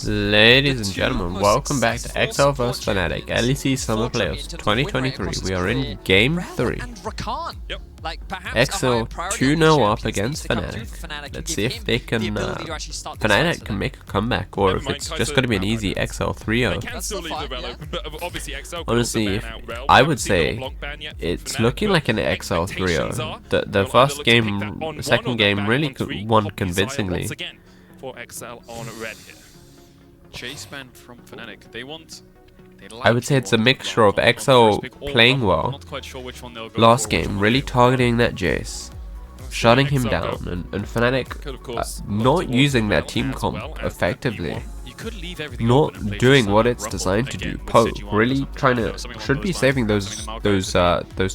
Ladies and gentlemen, welcome back to XL vs FNATIC LEC Summer Playoffs 2023. We are in Game 3. XL 2-0 up against FNATIC. Let's see if they can, FNATIC can make a comeback, or if it's just going to be an easy XL 3-0. Honestly, I would say it's looking like an XL 3-0. The first game, the second game really won convincingly. For XL on red here. Chase band from FNATIC. I would say it's a mixture of XL playing well last game, really targeting that Jace, shutting him down, and FNATIC not using their team comp effectively, not doing what it's designed to do. Poke really trying to should be saving those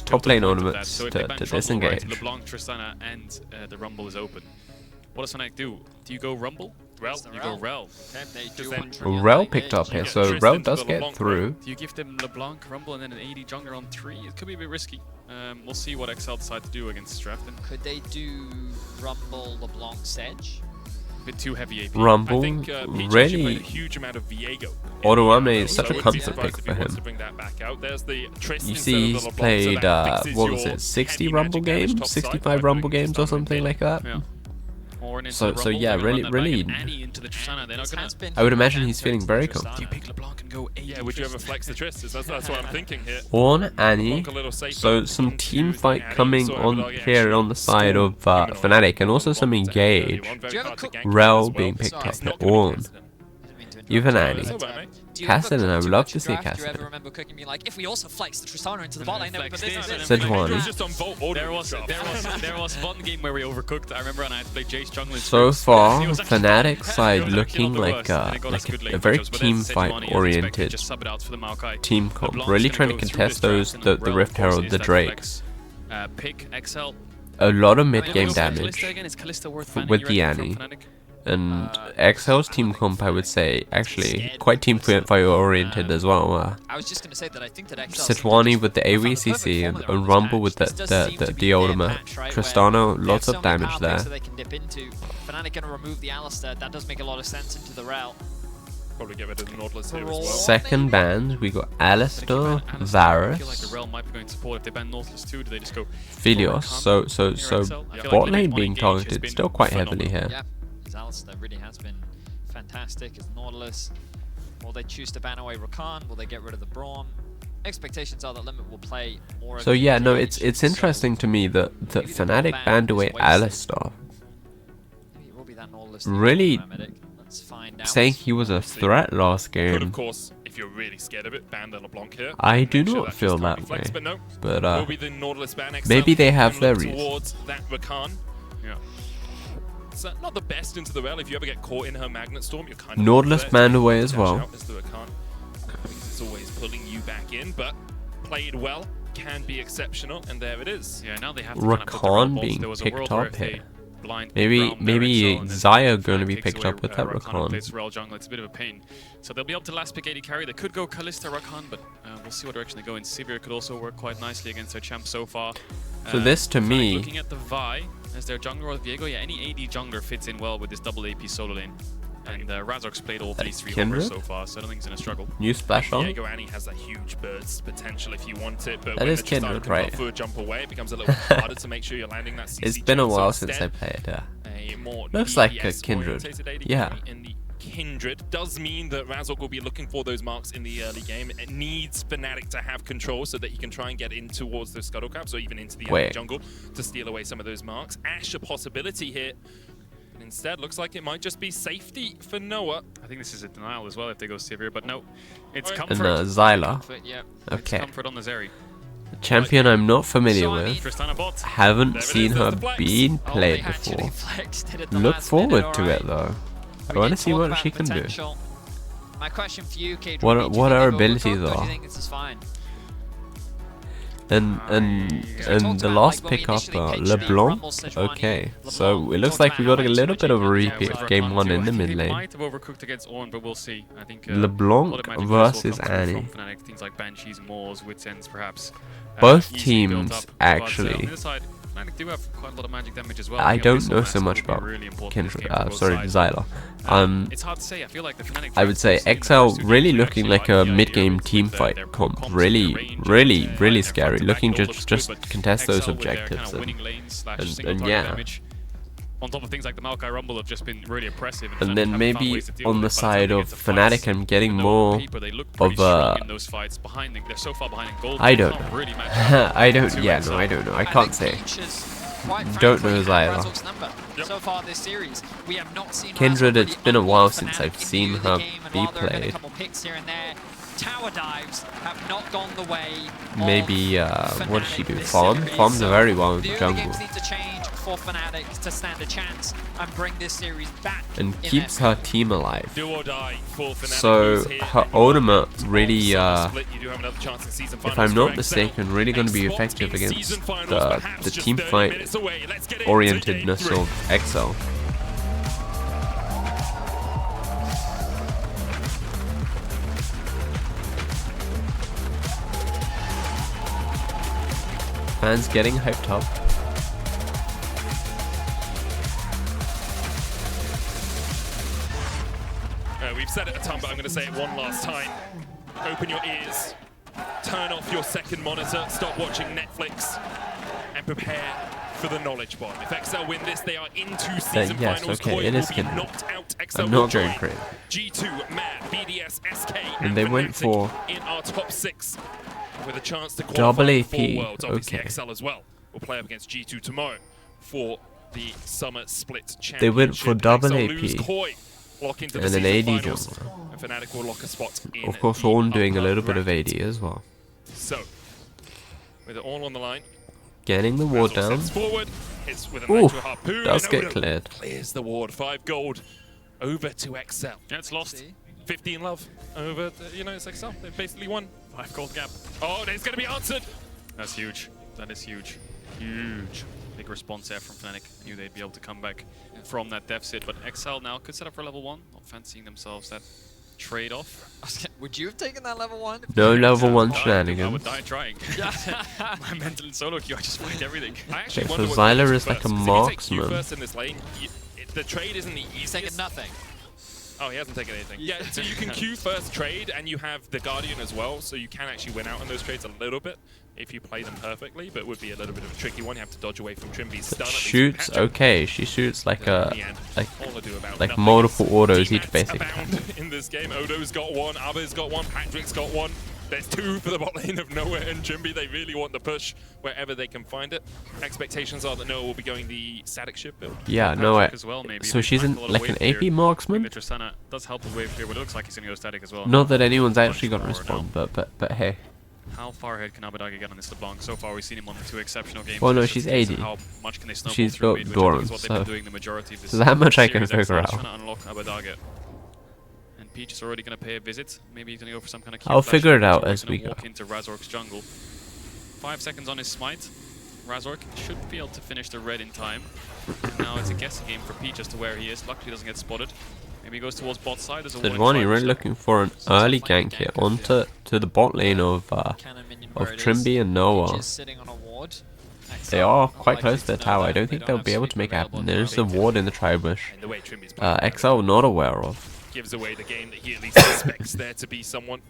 top lane ornaments to disengage. The Rumble is open. What does FNATIC do? Do you go Rumble? Rel, you go Rel. Rel picked up here, so Rel does get through. Do you give them LeBlanc, Rumble, and then an AD jungler on 3? It could be a bit risky. We'll see what XL decide to do against Branton. Could they do Rumble, LeBlanc, Sedge? A bit too heavy AP. Rumble, I think, really, a huge amount of Viego. Autoame is such a comfort pick for him. You see he's played, what was it, 60 Rumble games? 65 Rumble games or something like that? Yeah. So yeah, really, I would imagine he's feeling very comfortable. Yeah, would you ever flex the Tristas? That's what I'm thinking here. On Annie, so some team fight coming on here on the side of FNATIC, and also some engage. Rel being picked up here, on. Even Annie. Cassidy, I would love to see Cassidy. If we also flex the Tristana into the bot lane, Sejuani. There was one game where we overcooked. I remember, and I had to play Jace jungle. So far, FNATIC side looking like a very team fight oriented team comp. Really trying to contest the Rift Herald, the Drakes. Pick XL. A lot of mid game damage with the Annie. And XL's team comp, I would say, actually quite team fight oriented as well. I was just going to say that I think that Sejuani with the AoE CC and Rumble with the ultimate. Tristana, lots of damage there. So they can dip into. FNATIC going to remove the Alistair. That does make a lot of sense into the Rel. Probably get rid of the Nautilus here as well. Second band, we got Alistair, Varus, I feel like the Rel might be going to support. If they ban Nautilus too, do they just go Philios. So bot lane being targeted still quite heavily here. Alistair really has been fantastic as Nautilus. Will they choose to ban away Rakan? Will they get rid of the Braum? Expectations are that Limit will play more. So yeah, no, it's interesting to me that FNATIC banned away Alistair. Really saying he was a threat last game. Of course, if you're really scared of it, ban the LeBlanc here. I do not feel that way, but maybe they have their reasons. It's not the best into the Rel. If you ever get caught in her Magnet Storm, you're kind of Nautilus banned away as well. It's always pulling you back in, but played well, can be exceptional, and there it is. Yeah, now they have to Rakan being picked up here. Maybe Zaya going to be picked up with that Rakan. It's a bit of a pain. So they'll be able to last pick AD carry. They could go Kalista Rakan, but we'll see what direction they go in. Sivir could also work quite nicely against their champ so far. So this to me, looking at the Vi as their jungler or Viego, yeah, any AD jungler fits in well with this double AP solo lane. And Razork's played all these three homers so far, so I don't think he's in a struggle. New splash on. Viego Annie has that huge burst potential if you want it, but that is Kindred, right? Jump away, it becomes a little harder to make sure you're landing that CC. It's been a while since I played. Looks like a Kindred. Yeah. Kindred does mean that Razork will be looking for those marks in the early game. It needs FNATIC to have control so that he can try and get in towards those scuttle crabs or even into the jungle to steal away some of those marks. Ash a possibility here. And instead, looks like it might just be safety for Noah. I think this is a denial as well if they go Sivir, but no, it's comfort. And Zyla. Okay. Comfort on the Zeri. A champion I'm not familiar with. Haven't seen her being played before. Look forward to it though. I want to see what she can do. My question for you, Kate, what her abilities are. And the last pickup, LeBlanc. Okay, so it looks like we got a little bit of a repeat of game 1 in the mid lane. Might have overcooked against Arron, but we'll see. I think LeBlanc versus Annie. Things like Banshees, Moors, Wits Ends, perhaps. Both teams actually Fnatic do have quite a lot of magic damage as well. I Being don't able to know mass so will much be about really important in this Kindred. game for both Sorry, sides. Zyla. It's hard to say. I feel like the Fnatic I would say fans have seen XL the first two really games looking actually like like a the mid-game idea team with their fight comps comp. and Really, their range really, and really their scary. front-to-back Looking build just looks good, but contest those XL with their objectives kind of winning lanes / and single target yeah. damage. On top of things like the Maokai Rumble have just been really oppressive. And then haven't found maybe ways to deal on with the it. By side time they of get to fights, FNATIC, I'm getting even though more on paper they look pretty of strong in those fights. They're so far behind in gold. I they don't can't know. really match up I don't. to Yeah, XL. no, I don't know. I can't say. Don't Don't know Zyla. So far this series, we have not seen Kindred, Razork it's been a really while unleash since Fnatic I've in seen the her game, and be while there have been a played. couple picks here and there, tower dives have not gone the way Maybe, of what does she Fnatic do? this Farm? series. Farms So are very well in the the early jungle. games need to change for Fnatic to stand a chance and bring this series back And in keeps their her team alive. Do or die for Fnatic. So Who's here her and you are ultimate out really, of split. You do have another chance in season if finals I'm for not XL. mistaken, really going to be A spot effective in against season finals, the perhaps just team 30 fight minutes away. Let's get into orientedness game of XL. Fans getting hyped up. We've said it a ton, but I'm going to say it one last time. Open your ears, turn off your second monitor, stop watching Netflix, and prepare for the knowledge bomb. If XL win this, they are into season yes, finals. okay, Koi it will is be Kindred. knocked out. XL I'm will not going join crazy. G2, MAD, BDS, SK, And they went FNATIC for in our top 6 with a chance to double qualify AP, for Worlds. Obviously, okay. XL as well will play up against G2 tomorrow for the Summer Split Championship. They went for double XL AP lose Koi, lock into the and an season AD finals, jungler. and Fnatic will lock a spot in Of course, the Arron doing a upper little bit of bracket. AD as well. So, with it all on the line, Getting the ward Razork down. steps forward, hits with a Oof, nitro harpoon, does and get Odo cleared. clears the ward. 5 gold over to XL. Yeah, it's lost. 15 love over, it's XL. They've basically won. 5 gold gap. Oh, it's going to be answered. That's huge. That is huge. Huge. Big response there from Fnatic. Knew they'd be able to come back from that deficit, but XL now could set up for level 1. Not fancying themselves that trade-off. Would you have taken that level 1? No level 1 I would shenanigans. die trying. My mental solo queue, I just find everything. I actually Okay, wonder so what Zyla you is do like a first, 'cause if you take marksman. Q first in this lane, the trade isn't the He's easiest. taken nothing. Oh, he hasn't taken anything. Yeah, so you can Q first trade, and you have the Guardian as well, so you can actually win out on those trades a little bit if you play them perfectly, but it would be a little bit of a tricky one. You have to dodge away from Trimby's stun. at least Shoots from Patrick. okay. She shoots like In a the end, all I do about like nothing multiple is autos each D-mats basically. abound in this game. Odo's got one, Abba's got one, Patrick's got one. There's 2 for the bot lane of Noah and Trimby. They really want the push wherever they can find it. Expectations are that Noah will be going the static ship build. Yeah, Patrick no, as well, maybe. so They she's lack in a lot of like wave an clear. AP I think marksman. the Tristana does help with wave clear, but it looks like he's going to go static as well. Not that anyone's actually Much got to power respond, now. but hey. How far ahead can Abadagi get on this LeBlanc? So far, we've seen him on 2 exceptional games. Well, no, It's just she's a case of 80. How much can they snowball She's through built mid, which I think is Doran, what they've been so- doing the majority of this So that much I can series. figure XL is out. trying to unlock Abadagi. And Peach is already going to pay a visit. Maybe he's going to go for some kind of I'll flash figure it or out he's as gonna we go. walk into Razork's jungle. 5 seconds on his smite. Razork should be able to finish the red in time. And now it's a guessing game for Peach as to where he is. Luckily, he doesn't get spotted. Maybe he goes towards bot side. There's a So warning Dwani fire, really so- looking for an early gank here onto the bot lane of Cannon minion where it is. Trimby and Noah. Peach is sitting on a ward. They are quite close to the tower. I don't think they'll be able to make it happen. There's a ward in the tri-bush. And the way Trimby's playing XL not aware of. gives away the game that he at least expects there to be someone.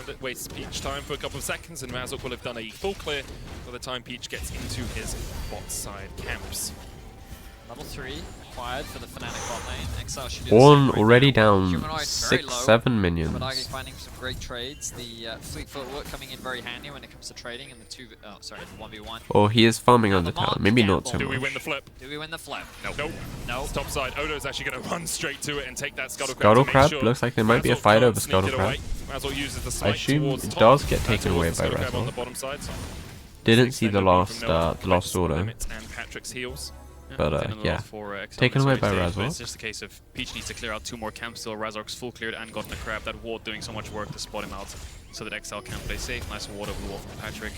That wastes Peach time for a couple of seconds, and Razork will have done a full clear by the time Peach gets into his bot side camps. Level 3 acquired for the Fnatic bot lane. XL should do the Ornn same right already now. down Humanoid's very 6, low. 7 minions. Abadagi finding some great trades. The fleet footwork coming in very handy when it comes to trading in the 1v1. Or he is farming on Now the the tower. Mark Maybe not gamble. so Do we win much. the flip? Do we win the flip? Nope. No. It's top side. Odo's actually going to run straight to it and take that Scuttle Crab. Scuttle to make Crab? sure Looks like there might be a Razork fight can't over sneak Scuttle it Crab. away. Razork uses the smite assume towards it top. does get That's taken away towards the by Scuttle Crab on the Razork. bottom side. Didn't see the Extended last from Noah, the last Quest order. limits and Patrick's heals. But, thin on the yeah. road for, XL Taken in away this by early stage, but Razork. It's just a case of Peach needs to clear out 2 more camps till Razork's full cleared and gotten a crab. That ward doing so much work to spot him out so that XL can play safe. Nice ward over the wall from Patrick.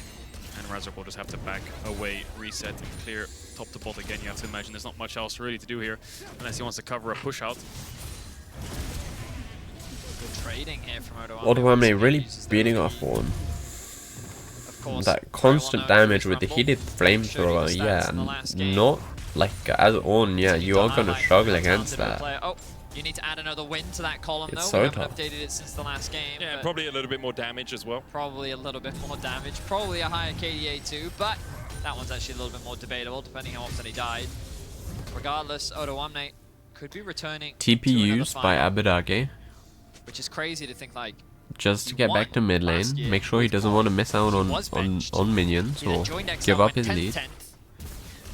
And Razork will just have to back away, reset, and clear top to bot again. You have to imagine there's not much else really to do here unless he wants to cover a push out. Good trading here from Odo. Odoame really beating off Ornn. Of that constant damage with the heated flamethrower, yeah, not like as on, yeah, you are gonna struggle against that. Oh, you need to add another win to that column though. It's so We haven't tough. updated it since the last game. Yeah, probably a little bit more damage as well. Probably a little bit more damage, probably a higher KDA too, but that one's actually a little bit more debatable depending how often he died. Regardless, Odoamne could be returning TP to another used by final, Abidage which is crazy to think like just to he get back won to mid lane, last year make sure he with doesn't Bond. want to miss out He was benched. on minions he then or joined XL, give up went his 10th, lead. 10th.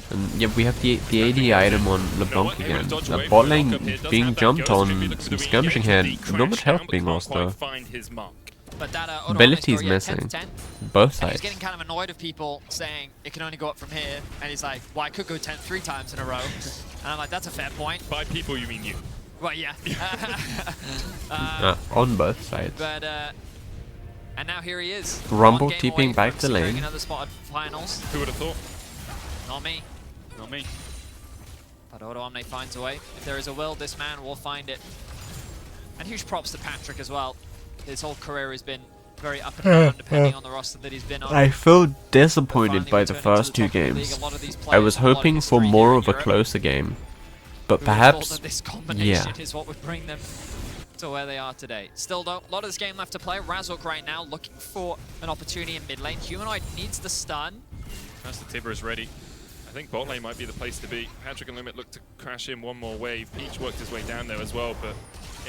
And yeah, we have the AD item on LeBlanc again. The bot lane being jumped on, some skirmishing here, not much health being lost though. But that Ability's Odoamne story, missing. 10th, Both and he's sides. getting kind of annoyed of people saying it can only go up from here, and he's like, well, I could go 10th 3 times in a row. And I'm like, that's a fair point. By people, you mean you. Well, yeah. On both sides. But and now here he is. Rumble One game TPing away back from to securing lane. Another spot at finals. Who would have thought? Not me. Not me. But Odoamne finds a way. If there is a will, this man will find it. And huge props to Patrick as well. His whole career has been very up and down depending on the roster that he's been on. I feel disappointed by the first two games. I was hoping for more of a closer game. But perhaps, this combination yeah. is what would bring them to where they are today. Still though, a lot of this game left to play. Razork right now looking for an opportunity in mid lane. Humanoid needs the stun. As the Tibber is ready. I think bot lane might be the place to be. Patrick and Limit look to crash in one more wave. Peach worked his way down there as well, but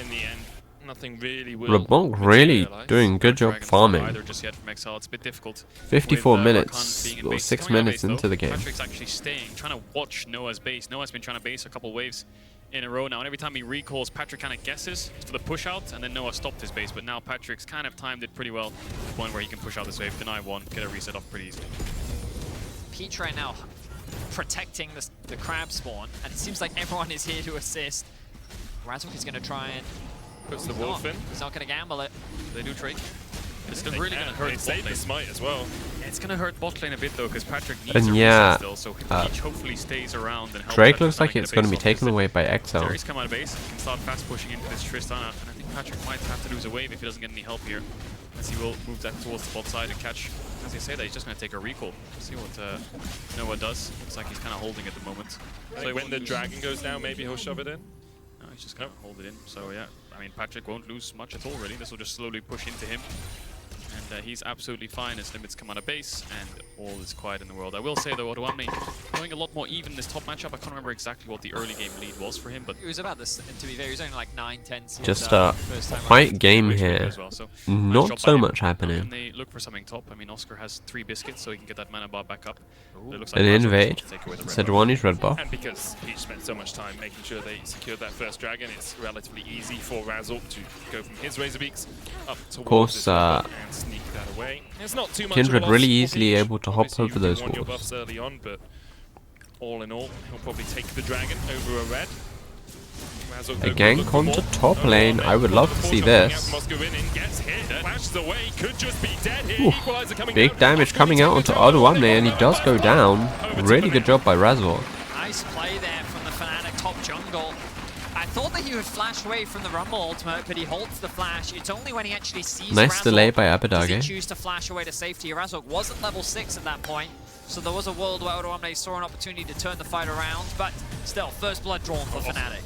in the end, nothing really will. LeBlanc really materialize. doing a good job Dragon's not farming. either just yet from XL. It's a bit difficult. 54 with, minutes, Rakan being in or base. 6 Coming out minutes base, into though, the game. Patrick's actually staying, trying to watch Noah's base. Noah's been trying to base a couple waves in a row now, and every time he recalls, Patrick kind of guesses for the push out, and then Noah stopped his base, but now Patrick's kind of timed it pretty well to the point where he can push out this wave, deny one, get a reset off pretty easily. Peach right now protecting the crab spawn, and it seems like everyone is here to assist. Razork is going to try and... Puts the wolf in. He's not going to gamble it. They do trade. It's They really going to hurt They bot saved the lane. smite as well. It's going to hurt bot lane a bit though, because Patrick needs And a yeah, reset still, so Peach hopefully stays around and helps Drake Patrick looks like get it's a going to base be off taken this. away by XL. Jerry's come out of base, he can start fast pushing into this Tristana, and I think Patrick might have to lose a wave if he doesn't get any help here, as he will move that towards the bot side and catch, as they say that, he's just going to take a recall. See what Noah does. Looks like he's kind of holding at the moment. So when the dragon goes down, maybe he'll shove it in. No, he's just going to hold it in, so yeah. I mean, Patrick won't lose much at all, really. This will just slowly push into him. And he's absolutely fine as Limits come out of base, and all is quiet in the world. I will say, though, Odoamne going a lot more even this top matchup. I can't remember exactly what the early game lead was for him, but... It was about this, to be fair, he was only like 9-10. Just a quiet game here. As well, so Not nice so job by much him. happening. And they look for something top. I mean, Oscar has 3 biscuits, so he can get that mana bar back up. It looks like An Razork invade. wants to take away the red bar. Sejuani's red buff. And because Peach spent so much time making sure they secured that first dragon, it's relatively easy for Razork to go from his Razor Beaks up towards course, this weapon and sneak that away. It's not too much Kindred of a loss really for easily Peach. able to hop Obviously, over you those won your walls. buffs early on, but all in all, he'll probably take the dragon over a red. Razork A don't gank look for onto more. top lane. I would love to see this. Gets hit, flashes away, could just be dead here. Equalizer coming Big down. damage coming out onto Odoamne, and he does go down. Really good job by Razork. Nice play there from the FNATIC top jungle. I thought that he would flash away from the Rumble ultimate, but he holds the flash. It's only when he actually sees Nice Razork delay by does he Abidage. choose to flash away to safety. Razork wasn't level 6 at that point, so there was a world where Odoamne saw an opportunity to turn the fight around, but still, first blood drawn for FNATIC.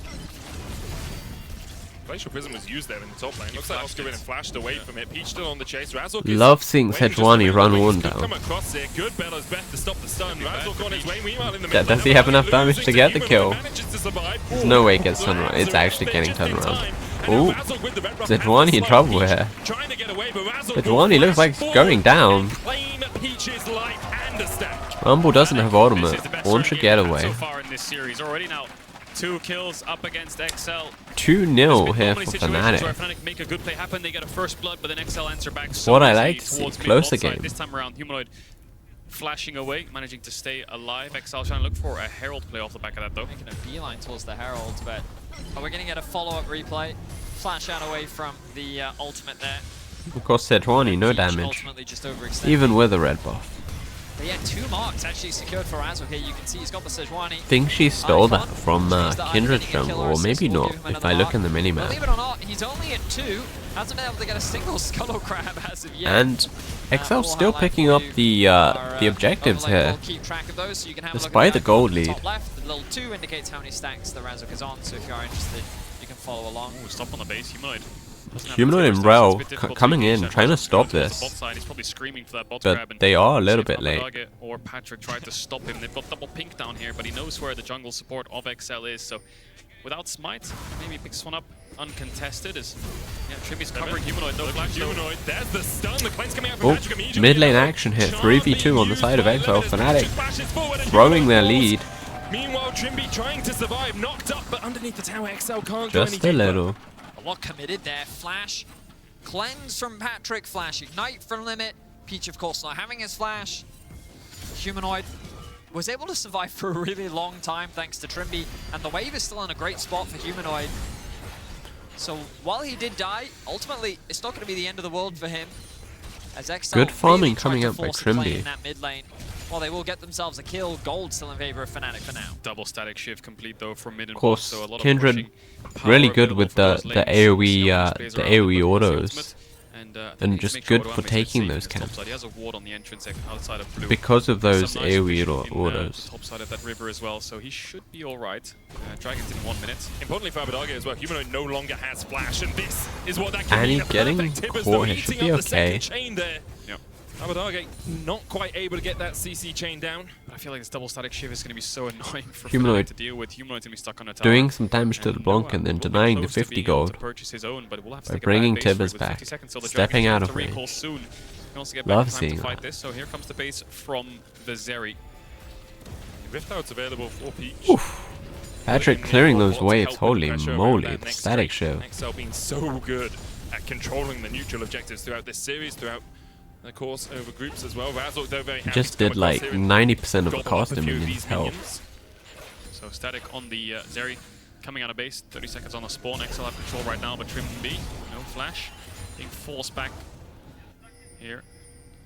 Glacial Prism was used there in the top lane. Looks like Oscar went and flashed away from it. Peach still on the chase. Razork is Love seeing waiting just Sejuani to run wait. one Could down. Come across there. Good Bella's Beth to stop the stun. Razork on his way. Meanwhile, in the Yeah, middle, does he have enough losing damage to get the Humanoid, kill? manages to survive. There's no way it gets turned around. It's actually getting turned around. Ooh, Sejuani in trouble here. Sejuani looks like he's going down. Rumble doesn't have ultimate. One should get away. So far in this series, already now 2 kills up against XL. 2-0 here for Where FNATIC. FNATIC make a good play happen, they get a first blood, but then XL answer back. What I easily like to see, towards closer mid-bot side. game. This time around, Humanoid flashing away, managing to stay alive. XL trying to look for a Herald play off the back of that though. Making a beeline towards the Herald, but we're going to get a follow-up replay. Flash out away from the ultimate there. Of course, Sejuani, no Peach damage. ultimately just overextended. Even with a red buff. But yeah, 2 marks actually secured for Razork here. You can see he's got the Sejuani. I think she stole that from Means that either Kindred's getting a jungle, kill or or assist maybe will not, give him if I another look in the mark. minimap. Believe it or not, he's only at 2. Hasn't been able to get a single Scuttle Crab as of yet. And XL still picking up the objectives here, Keep track of those, so you can have despite a the gold lead. Top left, the little 2 indicates how many stacks the Razork is on, so if you are interested, you can follow along. Ooh, stop on the base, Humanoid. Humanoid and Rel coming in, trying to stop this, He's probably screaming for that bot but grab, and they are a little bit late. Or Patrick tried to stop him. They've got double pink down here, but he knows where the jungle support of XL is, so without smite, maybe picks one up uncontested as Trimby's covering Humanoid, no flash. Humanoid, there's the stun, the cleanse coming out from Patrick immediately. Mid lane action here, 3v2 on the side of XL. FNATIC throwing their lead. Meanwhile, Trimby trying to survive, knocked up, but underneath the tower, XL can't go any Just a deeper. little. A lot committed there. Flash, cleanse from Patrick, flash ignite from Limit. Peach, of course, not having his flash. Humanoid was able to survive for a really long time thanks to Trimby, and the wave is still in a great spot for Humanoid. So while he did die, ultimately it's not going to be the end of the world for him. As XL Good farming really coming tried up to by force the play Trimby. in that mid lane. Well, they will get themselves a kill. Gold still in favor of FNATIC for now. Double static shift complete though from mid and Of course, so a lot Kindred of pushing really power good available with for the those lanes. AoE AoE autos, and just make sure good Arron for is taking safe those in the top camps side. He has a ward on the entrance outside of blue. because of those Some nice AoE vision in, autos. the top side of that river as well, so he should be alright. Dragons in 1 minute. Importantly for Abadage as well, Humanoid no longer has flash, and this is what that And can mean. he's getting caught, he should be okay. Chain there. Yep. Abadage not quite able to get that CC chain down. But I feel like this double static shift is going to be so annoying for Humanoid FNATIC to deal with. Humanoid's going to be stuck on a tower. Doing some damage to the And Blanc and then will be denying the close to 50 being able gold to purchase his own, but we'll have to by take a bringing bad base for it Tibbers with back, 50 seconds, so the stepping Dragons out have of to range. recall soon. He wants to get Love back in time seeing to fight that. this, so here comes the base from the Zeri. Rift out's available for Peach. Oof. Patrick clearing those waves, holy moly, the static shift. XL being so good at controlling the neutral objectives throughout this series, throughout the course over groups as well. Razork though very happy Just to come did across like here and 90% of the gobble up a costing few of in these his health. minions. So static on the Zeri, coming out of base, 30 seconds on the spawn. XL have control right now, but Trimby, no flash, being forced back here.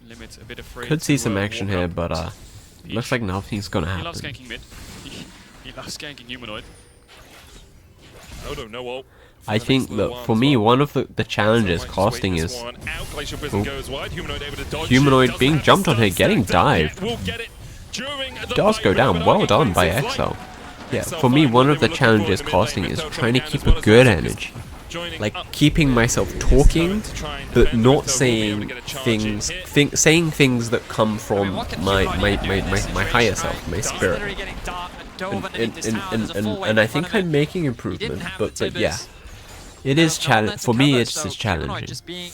Limit a bit afraid. Could see to, some action walk here, up. but looks like nothing's gonna He loves happen. ganking mid. He loves ganking Humanoid. Oh no, no ult. I think that for me, one of the challenges costing is Humanoid being jumped on here, getting dived. Does go down, well done by XL. Yeah, for me, one of the challenges costing is trying to keep a good energy. Like keeping myself talking, but not saying things, saying things that come from my higher self, my spirit. And I think I'm making improvement, but yeah, it is challenge for me. It's just challenging. Just being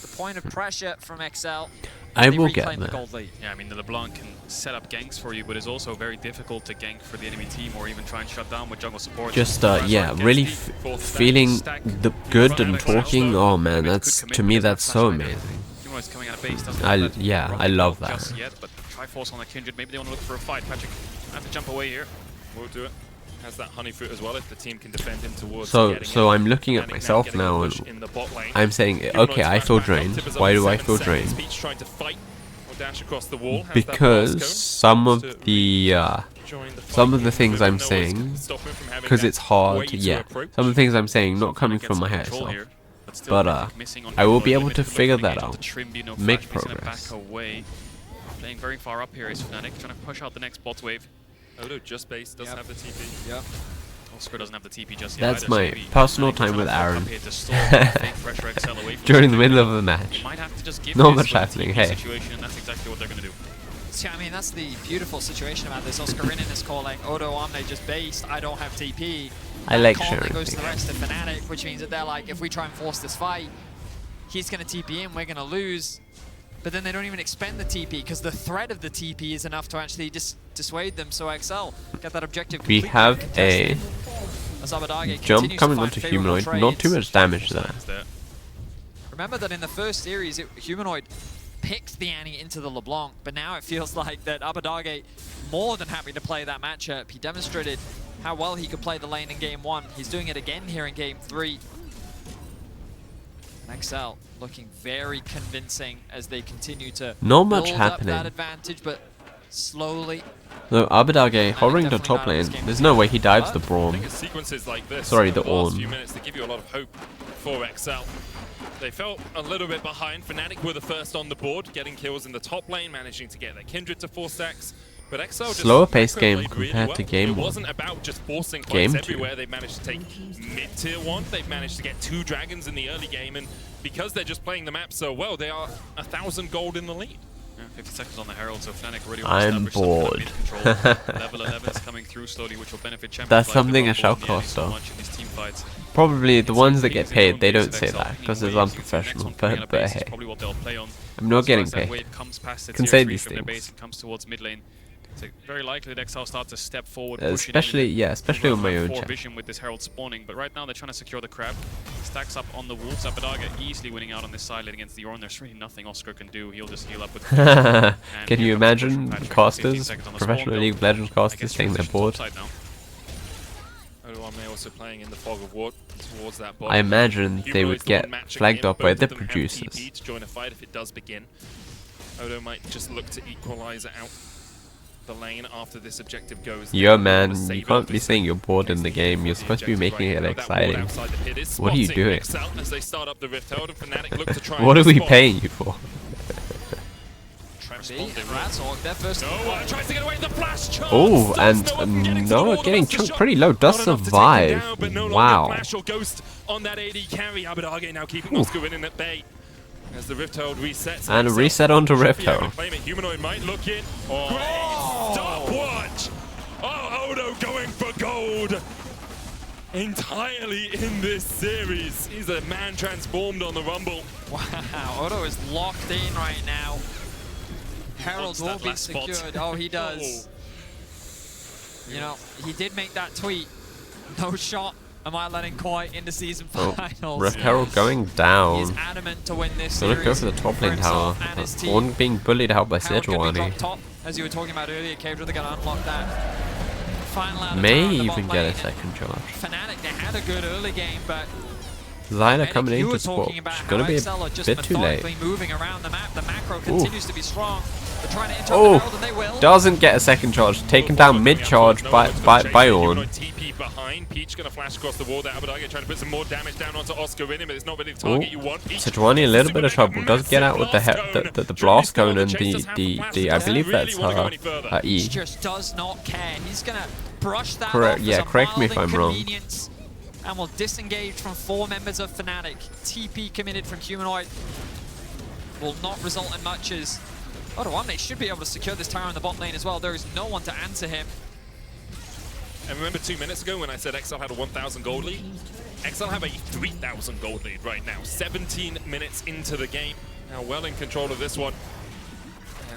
the point of pressure from XL. I They will reclaim get the there. gold lead. Yeah, I mean, the LeBlanc can set up ganks for you, but it's also very difficult to gank for the enemy team or even try and shut down with jungle support. Just yeah, really feeling the good and talking. Oh man, that's to me that's so amazing. Coming out of base, doesn't I love that. just yet, but Triforce on the Kindred. Maybe they want to look for a fight. Patrick have to jump away here. We'll do it. Has that honey fruit as well if the team can defend him towards. So I'm looking at myself now and I'm saying, okay, I feel drained. Why do I feel drained? Because some of the things I'm saying, because it's hard, yeah, some of the things I'm saying not coming from my higher self. But I will be able to figure that out, make progress. Playing very far up here is FNATIC, trying to push out the next bot wave. Odo just base doesn't have the TP. Yep. Oscar doesn't have the TP just yet. That's my personal time with Arron. During During the middle of the match. Not much happening, hey. Situation, that's exactly what they're going to do. See, I mean, that's the beautiful situation about this. Oscarinin is calling Odo Omne just based. I don't have TP. I like Call sharing goes to the things. rest of FNATIC, which means that they're like, if we try and force this fight, he's going to TP in, we're going to lose. But then they don't even expend the TP because the threat of the TP is enough to actually dissuade them. So XL get that objective. We have a jump coming onto Humanoid, not too much damage there. Remember that in the first series, Humanoid picked the Annie into the LeBlanc, but now it feels like that Abadage more than happy to play that matchup. He demonstrated how well he could play the lane in game 1. He's doing it again here in game 3. And XL looking very convincing as they continue to Not much build happening. up that advantage, but slowly. No, Abadage hovering the top lane. There's no way he dives the Braum. Sequences like this Sorry, the last Ornn. few minutes to give you a lot of hope for XL. They felt a little bit behind. FNATIC were the first on the board, getting kills in the top lane, managing to get their Kindred to 4 stacks. But XL just slower paced game really compared well. to game It 1. wasn't about just forcing Game fights 2. everywhere. They managed to take mid-tier 1. They've managed to get 2 dragons in the early game, and because they're just playing the map so well, they are 1,000 gold in the lead. 50 seconds on the Herald, so FNATIC already I'm bored. Level 11 is coming through slowly, which will benefit champions. That's like something the I shall Rumble cost so though. much in these team fights. Probably the ones that get Teams paid, in they one don't say base that XL because it's picking waves. unprofessional. Next one But base is hey, probably what they'll play on. I'm not As getting far as that paid. wave comes past the Can tier say 3 these from their base things. and comes towards mid lane. It's very likely that XL start to step forward, Especially on my own channel. channel. Vision with this Herald spawning, but right now they're trying to secure the crab. Stacks up on the Wolves. Abadaga easily winning out on this side lane against the Arron. There's really nothing Oscar can do. He'll just heal up with. Can you imagine casters, professional League of Legends casters saying they're bored? May also playing in the fog of war towards that I imagine they would get flagged up by the producers. To join a fight if it does begin. Odo might just look to equalize out the lane after this objective goes. Yo man, you can't be saying you're bored in the game, you're supposed to be making it exciting. What are you doing? What are we paying you for? Oh, and Noah getting chunked pretty low, does survive. Wow. As the Rift Herald resets, and a reset onto Rift Herald. Humanoid might look in. Great stopwatch! Oh, Odo going for gold! Entirely in this series. He's a man transformed on the Rumble. Wow, Odo is locked in right now. Herald will be secured. Oh, he does. You know, he did make that tweet. No shot. Am I letting quite into season finals? Rift Herald going down. He's adamant to win this Gonna series. go for the top lane tower. One being bullied out by Sejuani. Top, as you were talking about earlier, Cavedra, they're gonna unlock that. Final out of May tower in the even bot get a lane. second charge. FNATIC, they had a good early game, but Zyla Medic, coming you into were spot. talking about It's gonna how be XL are a just bit too late. methodically moving around the map. The macro continues to be strong. They're trying to interrupt the Herald, and they will. Doesn't get a second charge. Taken down mid charge by Arron. TP behind. Peach gonna flash across the wall. Abadaga trying to put some more damage down onto Oscar in him, but it's not really the target you want. Sejuani a little bit of trouble. Does get out with the blast cone and the I believe that's her E. He just does not care. He's gonna brush that Correct. off Yeah, as a correct me if mild I'm wrong. inconvenience, and will disengage from 4 members of FNATIC. TP committed from Humanoid will not result in much as Odo should be able to secure this tower in the bot lane as well. There is no one to answer him. And remember 2 minutes ago when I said XL had a 1,000 gold lead? XL have a 3,000 gold lead right now. 17 minutes into the game. Now well in control of this one.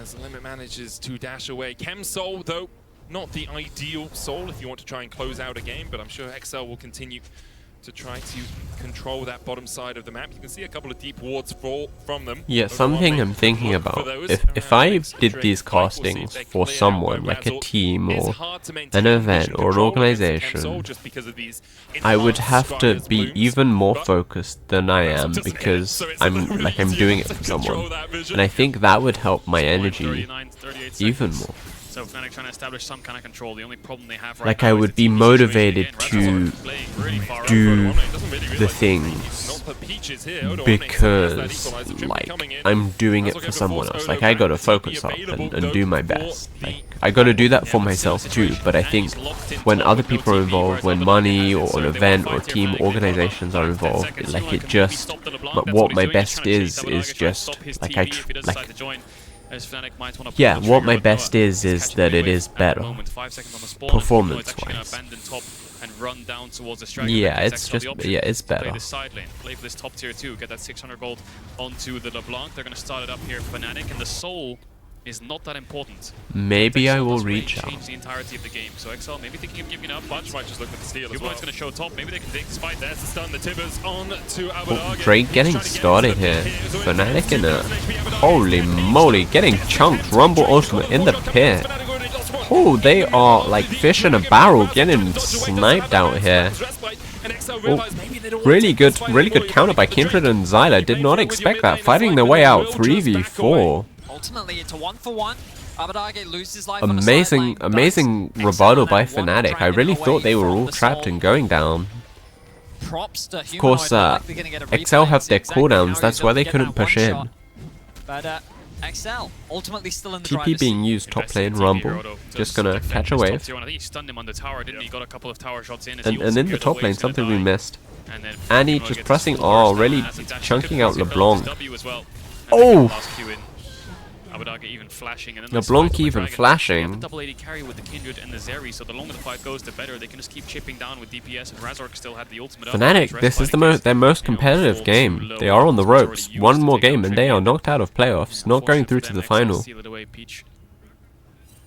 As Limit manages to dash away. Chem Soul, though, not the ideal soul if you want to try and close out a game, but I'm sure XL will continue to try to control that bottom side of the map. You can see a couple of deep wards fall from them. Yeah, something I'm thinking about. If I did these castings for someone, like a team or an event or an organization, I would have to be even more focused than I am because I'm doing it for someone. And I think that would help my energy even more. So FNATIC trying to establish some kind of control. The only problem they have right Like now I is would the be TP motivated situation. to do the things because like I'm doing it for someone else. Like I gotta focus up and do my best. Like I gotta do that for myself too. But I think when other people are involved, when money or an event or team organizations are involved, like it just what my best is just like yeah, what my best is that it is better performance-wise. Yeah, it's just it's better. Play this side lane, play for this top tier 2, get that 600 gold onto the LeBlanc. They're gonna start it up here. FNATIC and the Soul is not that important. Maybe I will reach out. Change the entirety of the game. So XL maybe thinking of giving up. Bunch might just look at the steal as well. Humanoid's gonna show top. Maybe they can take this fight. There's the stun. The Tibbers on to Abadaga. Drake getting started here. FNATIC in a holy moly, getting chunked. Rumble ultimate in the pit. Oh, they are like fish in a barrel, getting sniped out here. Oh, really good counter by Kindred and Zyla. Did not expect that. Fighting their way out 3v4. Ultimately, it's a 1-for-1. Abadaga loses life Amazing rebuttal by FNATIC. I really thought they were all trapped and going down. props to Of course, XL have their cooldowns, that's why they couldn't push in. But XL ultimately still in the TP being used top lane Rumble, just gonna catch a wave. I think he stunned him on the tower, didn't he? Got a couple of tower shots in. And in the top lane, something we missed. Annie just pressing R, really chunking out LeBlanc. Oh! Even flashing, and LeBlanc even flashing. Double AD carry with the Kindred and the Zeri, so the longer the fight goes, the better. They can just keep chipping down with DPS, and Razork still had the ultimate. FNATIC, this is their most competitive game. They are on the ropes. One more game and they are knocked out of playoffs, not going through to the final.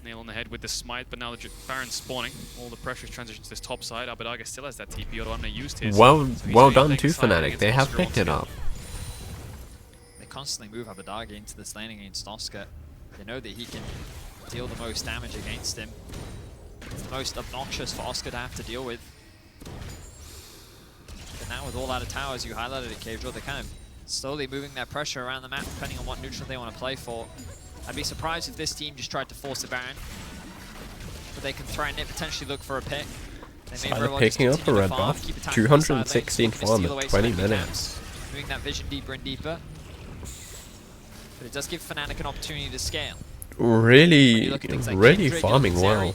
Nail on the head with the smite, but now the Baron's spawning. All the pressure is transitioned to this top side. Abadaga still has that TP, although Amne used his. Well done to FNATIC. They have picked it up. Constantly move Abadaga into this lane against Oscar. They know that he can deal the most damage against him. It's the most obnoxious for Oscar to have to deal with. But now with all out of towers, you highlighted it, Cavedrill, they're kind of slowly moving their pressure around the map depending on what neutral they want to play for. I'd be surprised if this team just tried to force a Baron. But they can threaten it, potentially look for a pick. They may very well picking up a red buff. 216 farm at 20 minutes. Moving that vision deeper and deeper. But it does give FNATIC an opportunity to scale. Really farming well.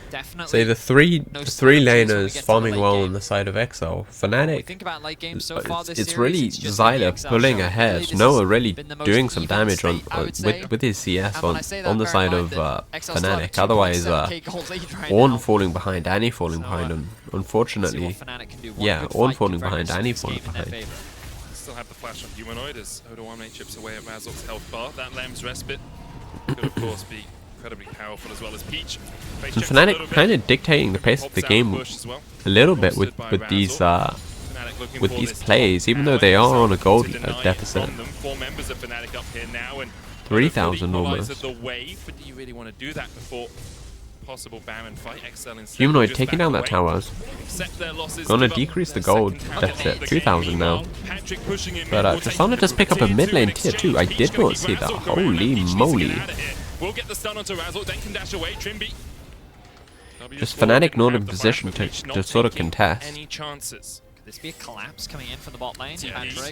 Definitely. Say the three laners farming well on the side of XL. FNATIC, think about late game so far this it's series, really it's just Zyler pulling ahead. Noah really doing some damage on with his CS on the side of FNATIC. Otherwise, Arron falling behind, Annie falling behind, and unfortunately, yeah, Arron falling behind, Annie falling behind. Still have the flash on Humanoid as Odoamne chips away at Razork's health bar. That Lamb's Respite could of course be incredibly powerful as well as Peach. And FNATIC kind of dictating the pace of the game a little bit with these plays, even though they are on a gold deficit. 3,000 almost. Humanoid taking down that tower. Gonna decrease the gold deficit. 2,000 now. But Tristana just pick up a mid lane tier 2. I did not see that. Holy moly. Just FNATIC not in position to sort of contest. Could this be a collapse coming in from the bot lane?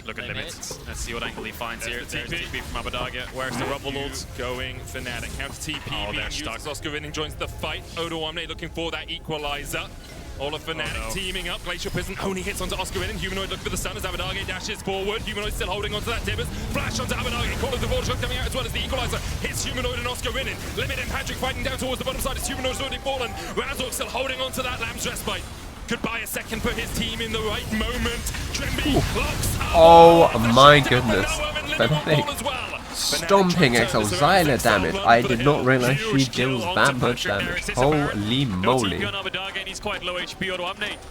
Look at limits. Let's see what angle he finds here. There's TP from Abadaga. Where's the Rumble Lords? Going FNATIC. Counter TP being used as Oscar winning joins the fight. Odoamne looking for that equalizer. All of FNATIC teaming up. Glacial Prison only hits onto Oscar winning. Humanoid looking for the stun as Abadaga dashes forward. Humanoid still holding onto that Tibbers. Flash onto Abadaga. Call of the Vortex shot coming out as well as the equalizer. Hits Humanoid and Oscar winning. Limit and Patrick fighting down towards the bottom side as Humanoid's already fallen. Razork still holding onto that Lamb's Respite. Could buy a second for his team in the right moment. Trimby locks up. Oh my goodness. FNATIC stomping XL Zyler damage. I did not realize she deals that much damage. Holy moly.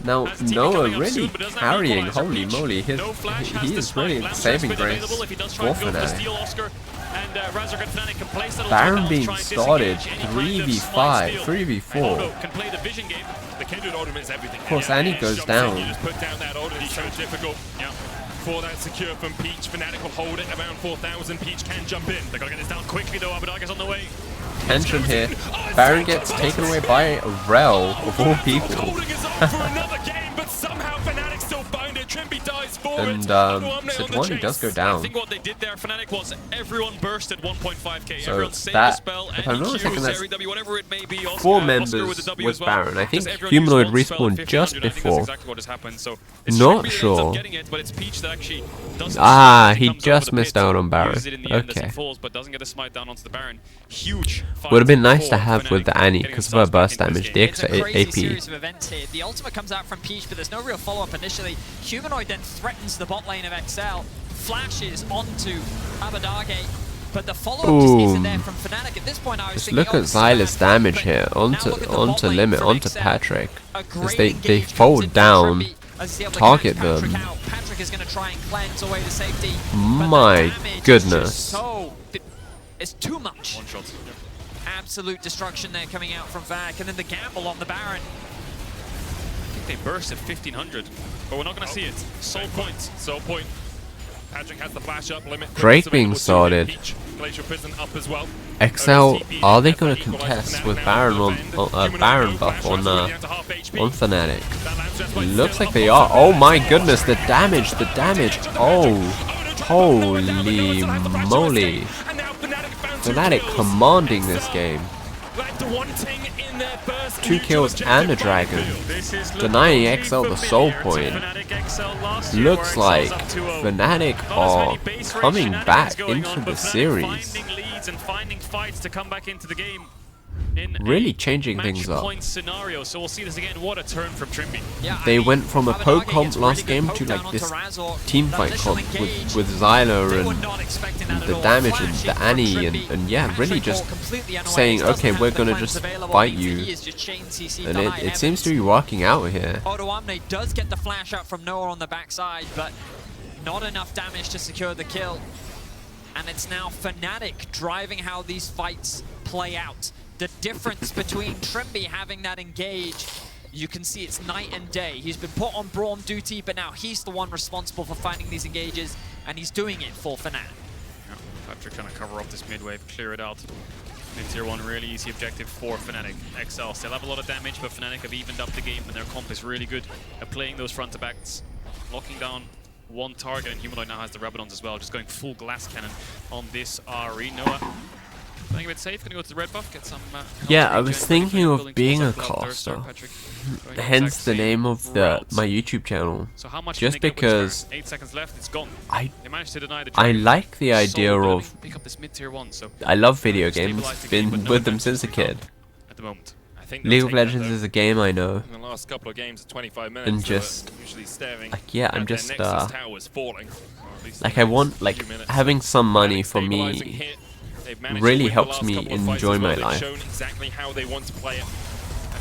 Now Noah really carrying. Holy moly. He is really saving grace for FNATIC. Baron being started 3v5, 3v4. Of course, Annie goes down. For that secure from Peach, FNATIC will hold it around 4,000. Peach can jump in. They're going to get this down quickly though. Abadaga's on the way. Tension here. Baron gets taken away by Rel of all people. And Sidwani does go down. I think what they did there, FNATIC, was everyone burst at 1.5k. So everyone saved that, the spell, if I'm not mistaken, that's whatever it may be, 4 members with Baron. I think Humanoid respawned just before. Not sure. Ah, he just missed out on Baron. Okay. Would have been nice to have with the Annie because of her burst damage, the extra AP. The ultimate comes out from Peach, but there's no real follow-up initially. Humanoid then threatens the bot lane of XL, flashes onto Abadaga, but the follow-up just isn't there from FNATIC. At this point, I was thinking, look at Zyler's damage here onto limit, onto Patrick, as they fold down, target them. Patrick is going to try and cleanse away to safety. My goodness. It's too much. One shot. Absolute destruction there coming out from Vac, and then the gamble on the Baron. I think they burst at 1,500, but we're not going to see it. Soul point. Soul point. Patrick has the flash up, limit Drake being sorted. Glacial Prison up as well. XL, are they going to contest with Baron on Baron buff on FNATIC? Looks like they are. Oh my goodness, the damage, the damage. Oh, holy moly. FNATIC commanding this game. 2 kills and a dragon, denying XL the soul point. Looks like FNATIC are coming back into the series. Really changing things up. Scenario. So we'll see this again. What a turn from Trimby. They went from a poke comp last game to like this team fight comp with Zyla and the damage and the Annie and yeah, really just saying, okay, we're gonna just fight you, and it seems to be working out here. Odoamne does get the flash out from Noah on the backside, but not enough damage to secure the kill. And it's now FNATIC driving how these fights play out. The difference between Trimby having that engage, you can see it's night and day. He's been put on Braum duty, but now he's the one responsible for finding these engages, and he's doing it for FNATIC. Yeah, Patrick trying to cover off this mid wave, clear it out. Mid-tier 1, really easy objective for FNATIC. XL still have a lot of damage, but FNATIC have evened up the game, and their comp is really good at playing those front-to-backs, locking down one target, and Humanoid now has the Rabadons as well, just going full glass cannon on this RE. Noah, playing a bit safe, gonna go to the red buff, get some... yeah, I was thinking of being a caster, hence the name of my YouTube channel, so how much just because 8 seconds left, it's gone. They managed to deny the I like the idea of... pick up this mid-tier 1, so I love video games, been with them since a kid. at the moment. League of Legends is a game I know, in the last couple of games, 25 minutes, and just usually staring like, yeah, I'm just falling, like, I want, like, having some money for me really helps me enjoy my life. Exactly how they want to play it.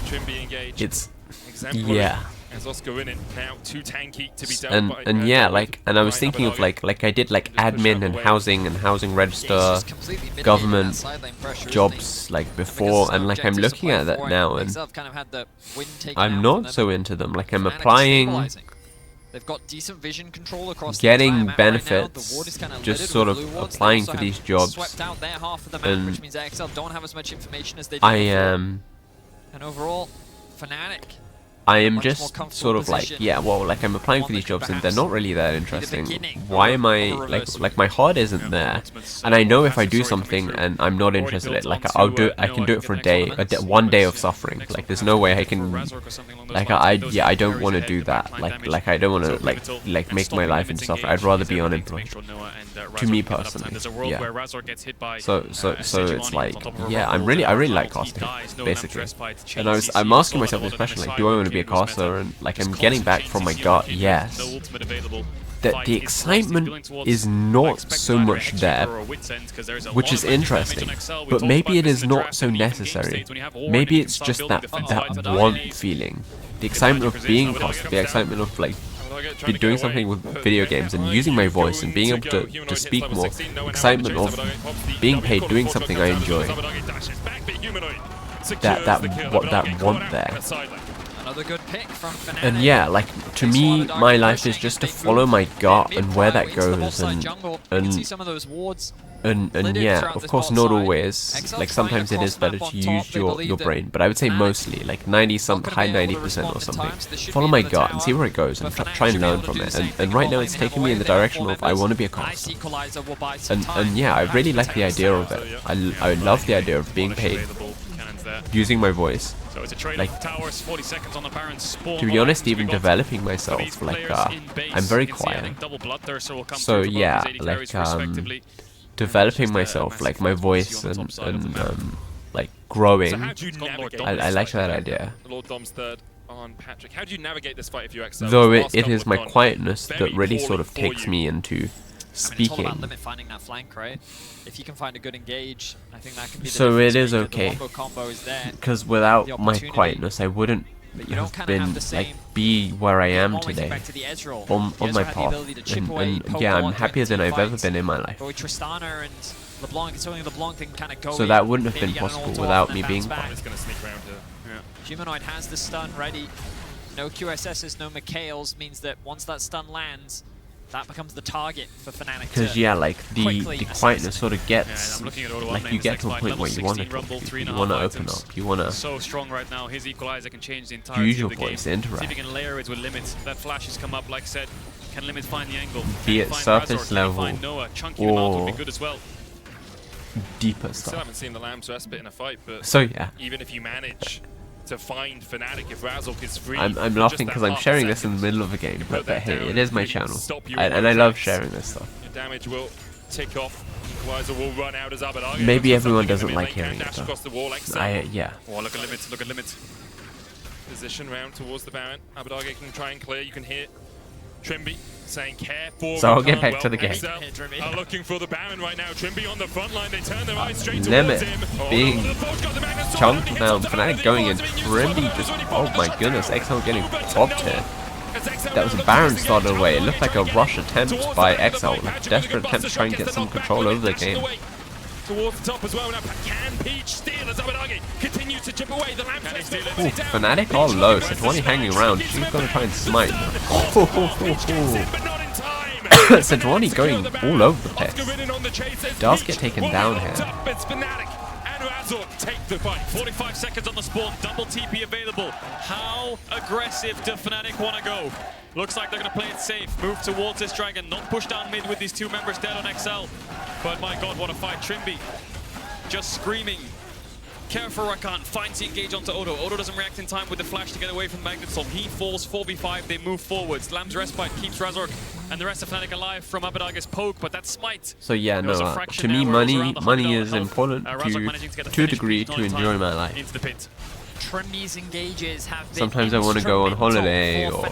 Trimby engaged. It's exemplary. yeah. As Oscar in it now, too tanky to be done by, and yeah, like, and I was thinking of like I did like admin and housing register, government jobs like before, and like I'm looking at that now and I'm not so into them. Like I'm applying, they've got decent vision control across getting the benefits, just sort of applying for these jobs, swept out their half of the map, and which means XL don't have as much information as they do I before. am. And overall, FNATIC, I am just sort of like, yeah, well, like I'm applying for these jobs and they're not really that interesting. Why am I, like my heart isn't there, and I know if I do something and I'm not interested in it, like I can do it for a day, one day of suffering. Like there's no way I can, like I don't want to do that. Like I don't want to like make my life into suffering. I'd rather be unemployed. To me personally, yeah. So it's like, yeah, I really like casting, basically. And I'm asking myself this question, like, do I want to be a caster? And like I'm getting back from my gut, yes. That the excitement is not so much there, which is interesting, but maybe it is not so necessary. Maybe it's just that want feeling, the excitement of being a caster, the excitement of like doing something with video games and using my voice and being able to speak more, excitement of being paid, doing something I enjoy. That want there. another good pick from FNATIC. And yeah, like to me, my life is just to follow my gut and where that goes, and yeah, of course not always. Like sometimes it is better to use your brain, but I would say mostly, like high 90% or something. Follow my gut and see where it goes and try and learn from it. And right now it's taking me in the direction of I want to be a caster. And yeah, I really like the idea of it. I love the idea of being paid, using my voice. Like, to be honest, even developing myself, like, I'm very quiet. So yeah, like, developing myself, like my voice and like growing. I like that idea. How do you navigate this fight if you XL? Though it is my quietness that really sort of takes me into speaking. Limit finding that flank, right? If you can find a good engage, I think that can be the so it is difference, okay, the combo is there. because without my quietness I wouldn't have been like be where I am today on my path, and yeah, I'm happier than I've ever been in my life. So that wouldn't have been possible without me being quiet. Humanoid has the stun ready. No QSSs, no Mikhails, means that once that stun lands, that becomes the target for FNATIC. Because yeah, like the quietness sort of gets, yeah, like you get to a point where you want to talk, you want to open up, you want to so strong right now. His equalizer can change the entire use your of the game. voice, interact. See if he can layer it with limits. That flash has come up, like I said. Can limit find the angle? Be it surface level or good as well. deeper Still stuff. haven't seen the Lambs respite in a fight, but So yeah, even if you manage to find FNATIC, if Razork is free, I'm for laughing just because that I'm half sharing a this in the second, middle of a game, put but that hey, down it is my really channel, stop your and I love attacks. sharing this stuff. Your damage will tick off. Equalizer will run out as Abadage. Maybe looks everyone something in doesn't the like mid lane, hearing can it, dash though. across the wall, Yeah. Oh, look at limits, look at limits. Position round towards the Baron. Abadage can try and clear. You can hear Trimby saying careful. So I'll get back to the game. XL are looking for the Baron right now. Trimby on the front line. They turn their eyes straight Limit towards him. being the Forge got the Magnus sword. chunked He down, gets the FNATIC going in, Trimby just, oh my goodness, XL getting popped here. That was a Baron started away. It looked like a rush attempt by XL, like a desperate attempt to try and get some control over the game. Towards the top as well. Now can Peach steal as Abadage continues to chip away. The Lamb Ooh, FNATIC all low, Sejuani hanging around. She's going to try and smite. Sejuani going all over the place. Does get taken down here. It's FNATIC and Razork take the fight. 45 seconds on the spawn, double TP available. How aggressive do FNATIC want to go? Looks like they're going to play it safe. Move towards this dragon, not push down mid with these two members dead on XL. But my god, what a fight. Trimby just screaming. Care for Rakan, finds the engage onto Odo. Odo doesn't react in time with the flash to get away from Magnet Storm. He falls 4v5, they move forwards. Lamb's respite keeps Razork and the rest of FNATIC alive from Abadage's poke, but that smite. So yeah, no, to me money is important to a degree to enjoy my life. Into the pit. Trimby's engages have been sometimes I want to go on holiday or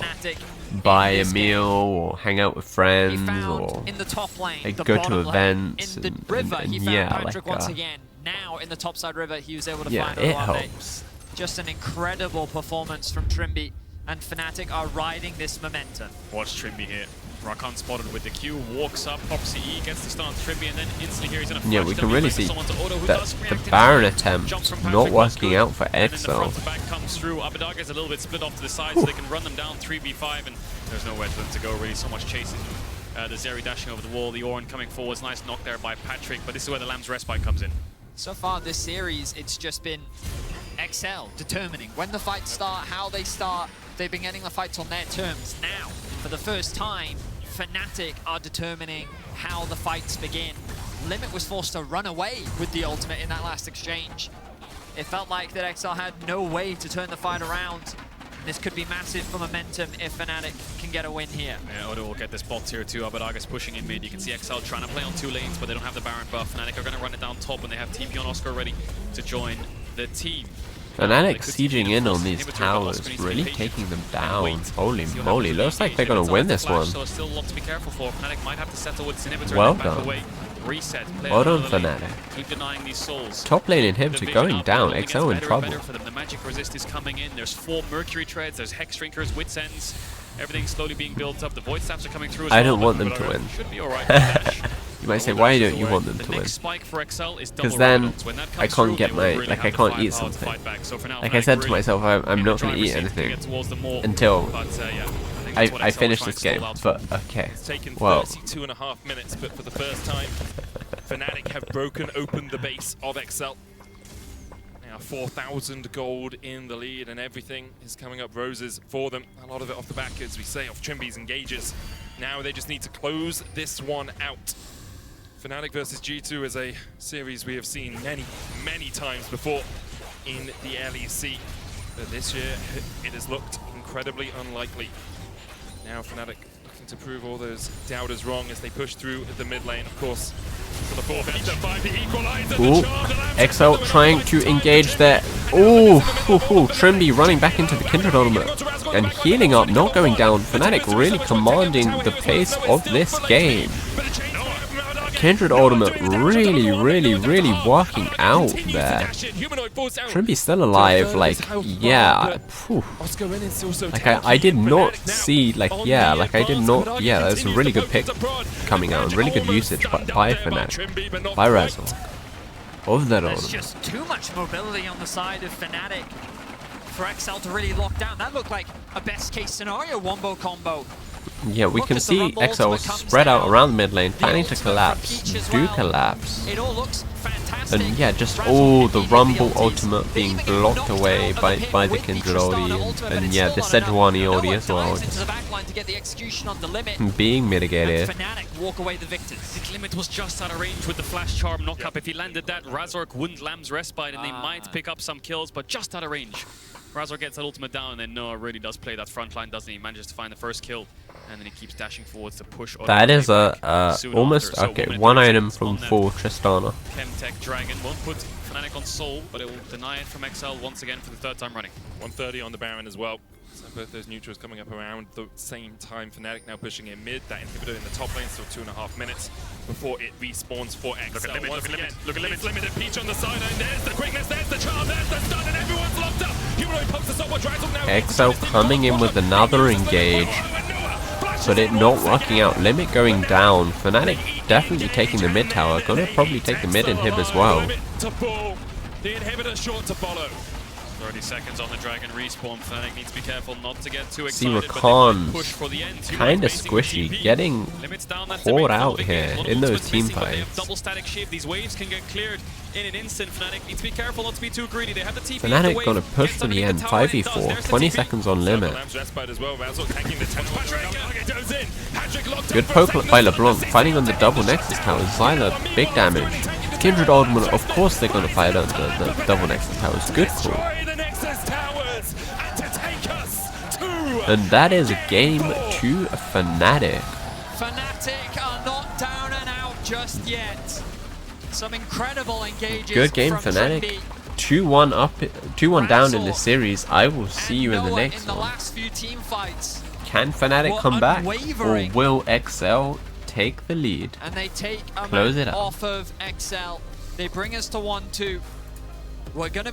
buy a meal or hang out with friends or in the top lane, like go to events in the river, and he found yeah, Patrick like once again. Now in the topside river, he was able to yeah, find it Arron. helps. Just an incredible performance from Trimby, and FNATIC are riding this momentum. Watch Trimby here. Rakan spotted with the Q, walks up, pops E, gets the stun on Trimby, and then instantly here he's in a yeah, we can really see that the Baron attempt not working out for XL. Back comes through. Abadage is a little bit split off to the side, so they can run them down 3v5, and there's nowhere for them to go. Really, so much chasing. The Zeri dashing over the wall, the Arron coming forwards. Nice knock there by Patrick, but this is where the Lamb's respite comes in. So far this series, it's just been XL determining when the fights start, how they start. They've been getting the fights on their terms. Now, for the first time, FNATIC are determining how the fights begin. Limit was forced to run away with the ultimate in that last exchange. It felt like that XL had no way to turn the fight around. This could be massive for momentum if FNATIC can get a win here. Yeah, Odo will get this bot tier 2. Abadage's pushing in mid. You can see XL trying to play on 2 lanes, but they don't have the Baron buff. FNATIC are going to run it down top, and they have TP on Oscar ready to join the team. FNATIC sieging in on these towers, really taking them down. Holy moly, looks like they're going to win this one. So still a lot to be careful for. FNATIC might have to settle with inhibitor. Well back done. away. Reset. Well done, FNATIC. Keep denying these souls. Top lane inhibitor going down, XL in trouble. For them. The magic resist is coming in. There's 4 Mercury Treads, there's Hex Drinkers, Wits Ends. Everything's slowly being built up. The Void Staffs are coming through as well. I don't want them to win. Should be alright. You might say, why don't you want them to win? Because then I can't get my, like I can't eat something. Like I said to myself, I'm not going to eat anything until I finish this game. But okay, well. It's taken 32.5 minutes, but for the first time, FNATIC have broken open the base of XL. Now 4,000 gold in the lead, and everything is coming up roses for them. A lot of it off the back, as we say, of Trimby's engages. Now they just need to close this one out. FNATIC versus G2 is a series we have seen many times before in the LEC. But this year, it has looked incredibly unlikely. Now FNATIC looking to prove all those doubters wrong as they push through the mid lane, of course. For the 4-5, the equalizer. Ooh, XL trying to engage there. Ooh, Trimby running back into the Kindred ultimate and healing up, not going down. FNATIC really commanding the pace of this game. Kindred ultimate really working out there. Trimby's still alive, like, yeah. Like, I did not see, like, yeah, that's a really good pick coming out, really good usage by FNATIC, by Razork, of that ultimate. There's just too much mobility on the side of FNATIC for XL to really lock down. That looked like a best case scenario wombo combo Yeah, we Look can at the see Rumble XL ultimate comes spread out down. around the mid lane, The planning to ultimate from collapse, Peach as do well. collapse. It all looks fantastic. And yeah, just Razork all the immediately Rumble ulties. ultimate They being even get blocked knocked away out of by pit the with Kindred Tristana ulti, ultimate, but and it's yeah, still the not enough. Sejuani No ulti one as well, dives into the backline to get the execution on the limit. just being mitigated. And FNATIC walk away the victors. The limit was just out of range with the flash charm knockup. If he landed that, Razork wouldn't Lamb's respite, and they might pick up some kills, but just out of range. Razork gets that ultimate down, and then Noah really does play that front line, doesn't he? Manages to find the first kill, and then he keeps dashing forwards to push. That is almost okay. One item from full Tristana. Chemtech Dragon won't put FNATIC on Soul, but it will deny it from XL once again for the third time running. 130 on the Baron as well. So both those neutrals coming up around the same time. FNATIC now pushing in mid. That inhibitor in the top lane, still 2.5 minutes before it respawns for XL. Look at limit, look at limit, look at limit. Limited Peach on the sideline. There's the quickness, there's the charm, there's the stun, and everyone's locked up. Humanoid pumps the stopwatch rifle now. XL coming in with another engage, but it not working out. Limit going down. FNATIC definitely taking the mid tower. Gonna probably take the mid inhib as well. The inhibitor short to follow. 30 seconds on the Dragon respawn. FNATIC needs to be careful not to get too See excited. Rakan's kinda squishy, getting caught out here in those team fights. Double static shift. These waves can get cleared in an instant. FNATIC needs to be careful not to be too greedy. They have the TP. FNATIC gonna push to the end. 5v4, 20 seconds on limit. Good poke by LeBlanc, fighting on the double Nexus tower. Zyla, big damage. Kindred Ultimate, of course they're gonna fight on the double Nexus towers. Good call. And that is game to FNATIC. FNATIC are not down and out just yet. Some incredible engages. Good game, from FNATIC. Trendy. 2-1 up, 2-1 down in this series. I will see you in the Noah next in the one. last few team fights. Can FNATIC were come back, or unwavering. will XL take the lead? And they take a Close man it up. off of XL. They bring us to 1-2. We're going to be